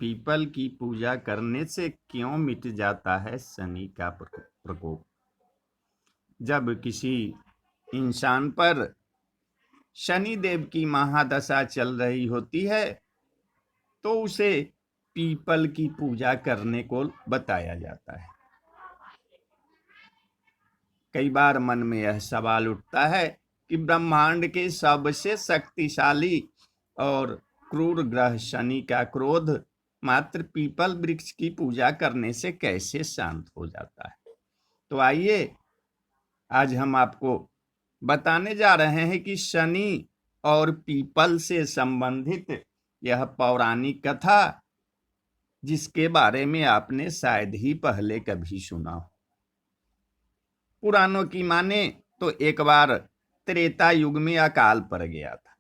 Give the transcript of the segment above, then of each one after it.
People की पूजा करने से क्यों मिट जाता है शनि का प्रकोप। जब किसी इंसान पर शनि देव की महादशा चल रही होती है तो उसे पीपल की पूजा करने को बताया जाता है। कई बार मन में यह सवाल उठता है कि ब्रह्मांड के सबसे शक्तिशाली और क्रूर ग्रह शनि का क्रोध मात्र पीपल वृक्ष की पूजा करने से कैसे शांत हो जाता है। तो आइए आज हम आपको बताने जा रहे हैं कि शनि और पीपल से संबंधित यह पौराणिक कथा, जिसके बारे में आपने शायद ही पहले कभी सुना हो। पुराणों की माने तो एक बार त्रेता युग में अकाल पड़ गया था।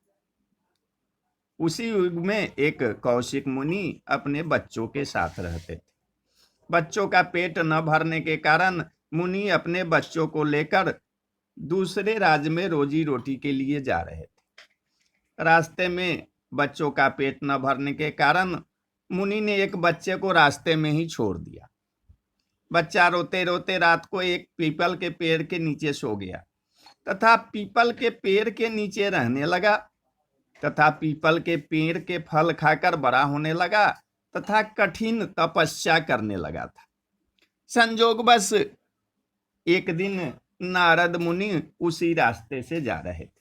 उसी युग में एक कौशिक मुनि अपने बच्चों के साथ रहते थे। बच्चों का पेट न भरने के कारण मुनि अपने बच्चों को लेकर दूसरे राज्य में रोजी रोटी के लिए जा रहे थे। रास्ते में बच्चों का पेट न भरने के कारण मुनि ने एक बच्चे को रास्ते में ही छोड़ दिया। बच्चा रोते रोते रात को एक पीपल के पेड़ के नीचे सो गया तथा पीपल के पेड़ के नीचे रहने लगा तथा पीपल के पेड़ के फल खाकर बड़ा होने लगा तथा कठिन तपस्या करने लगा था। संजोगवश एक दिन नारद मुनि उसी रास्ते से जा रहे थे।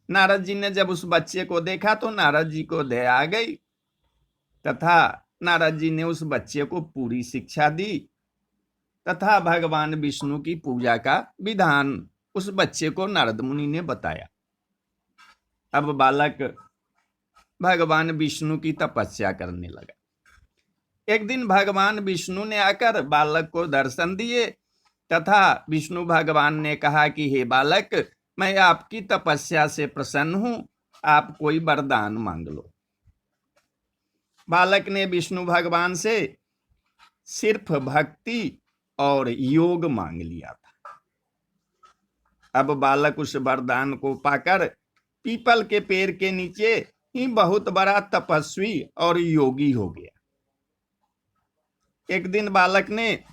नारद जी ने जब उस बच्चे को देखा तो नारद जी को दया आ गई तथा नारद जी ने उस बच्चे को पूरी शिक्षा दी तथा भगवान विष्णु की पूजा का विधान उस बच्चे को नारद मुनि ने बताया। अब बालक भगवान विष्णु की तपस्या करने लगा। एक दिन भगवान विष्णु ने आकर बालक को दर्शन दिए तथा विष्णु भगवान ने कहा कि हे बालक, मैं आपकी तपस्या से प्रसन्न हूं, आप कोई वरदान मांग लो। बालक ने विष्णु भगवान से सिर्फ भक्ति और योग मांग लिया था। अब बालक उस वरदान को पाकर पीपल के पेड़ के नीचे ही बहुत बड़ा तपस्वी और योगी हो गया। एक दिन बालक ने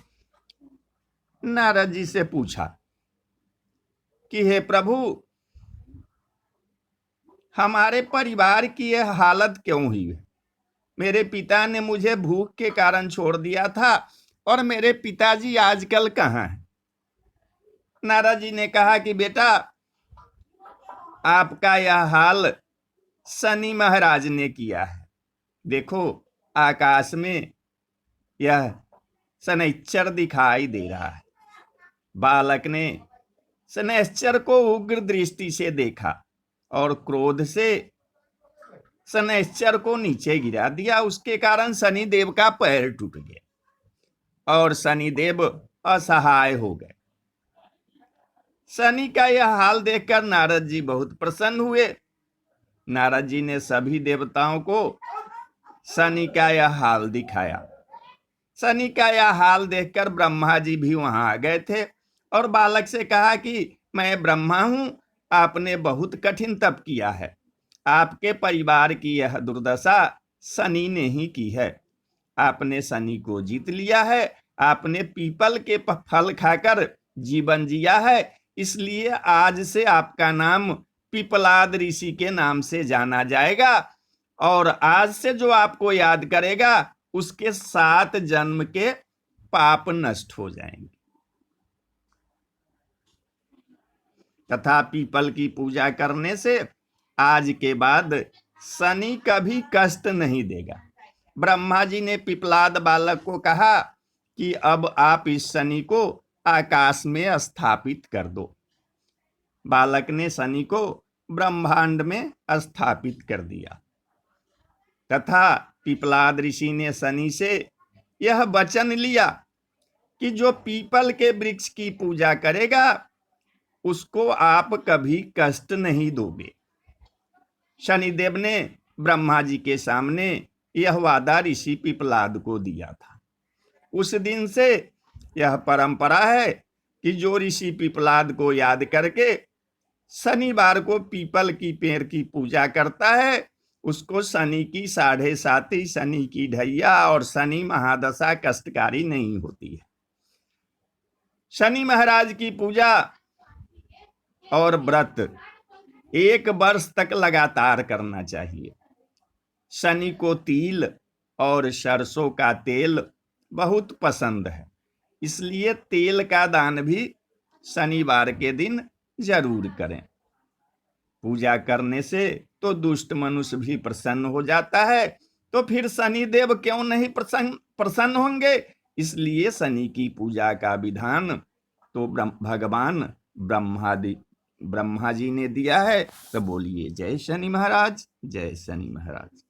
नारद जी से पूछा कि हे प्रभु, हमारे परिवार की यह हालत क्यों हुई है। मेरे पिता ने मुझे भूख के कारण छोड़ दिया था और मेरे पिताजी आजकल कहाँ हैं। नारद जी ने कहा कि बेटा, आपका यह हाल शनि महाराज ने किया है। देखो, आकाश में यह शनैश्चर दिखाई दे रहा है। बालक ने शनैश्चर को उग्र दृष्टि से देखा और क्रोध से शनैश्चर को नीचे गिरा दिया। उसके कारण शनि देव का पैर टूट गया और शनि देव असहाय हो गए। शनि का यह हाल देखकर नारद जी बहुत प्रसन्न हुए। नारद जी ने सभी देवताओं को शनि का यह हाल दिखाया। शनि का यह हाल देखकर ब्रह्मा जी भी वहां आ गए थे और बालक से कहा कि मैं ब्रह्मा हूं, आपने बहुत कठिन तप किया है। आपके परिवार की यह दुर्दशा शनि ने ही की है। आपने शनि को जीत लिया है। आपने पीपल के फल खाकर जीवन जिया है, इसलिए आज से आपका नाम पिपलाद ऋषि के नाम से जाना जाएगा और आज से जो आपको याद करेगा उसके 7 जन्म के पाप नष्ट हो जाएंगे तथा पीपल की पूजा करने से आज के बाद शनि कभी कष्ट नहीं देगा। ब्रह्मा जी ने पिपलाद बालक को कहा कि अब आप इस शनि को आकाश में स्थापित कर दो। बालक ने शनि को ब्रह्मांड में स्थापित कर दिया तथा पिपलाद ऋषि ने शनि से यह वचन लिया कि जो पीपल के वृक्ष की पूजा करेगा उसको आप कभी कष्ट नहीं दोगे। शनिदेव ने ब्रह्मा जी के सामने यह वादा ऋषि पिपलाद को दिया था। उस दिन से यह परंपरा है कि जो ऋषि पिपलाद को याद करके शनिवार को पीपल की पेड़ की पूजा करता है उसको शनि की 7.5, शनि की ढैया और शनि महादशा कष्टकारी नहीं होती है। शनि महाराज की पूजा और व्रत 1 वर्ष तक लगातार करना चाहिए। शनि को तिल और सरसों का तेल बहुत पसंद है, इसलिए तेल का दान भी शनिवार के दिन जरूर करें। पूजा करने से तो दुष्ट मनुष्य भी प्रसन्न हो जाता है, तो फिर शनि देव क्यों नहीं प्रसन्न होंगे। इसलिए शनि की पूजा का विधान तो भगवान ब्रह्मा जी ने दिया है। तो बोलिए जय शनि महाराज, जय शनि महाराज।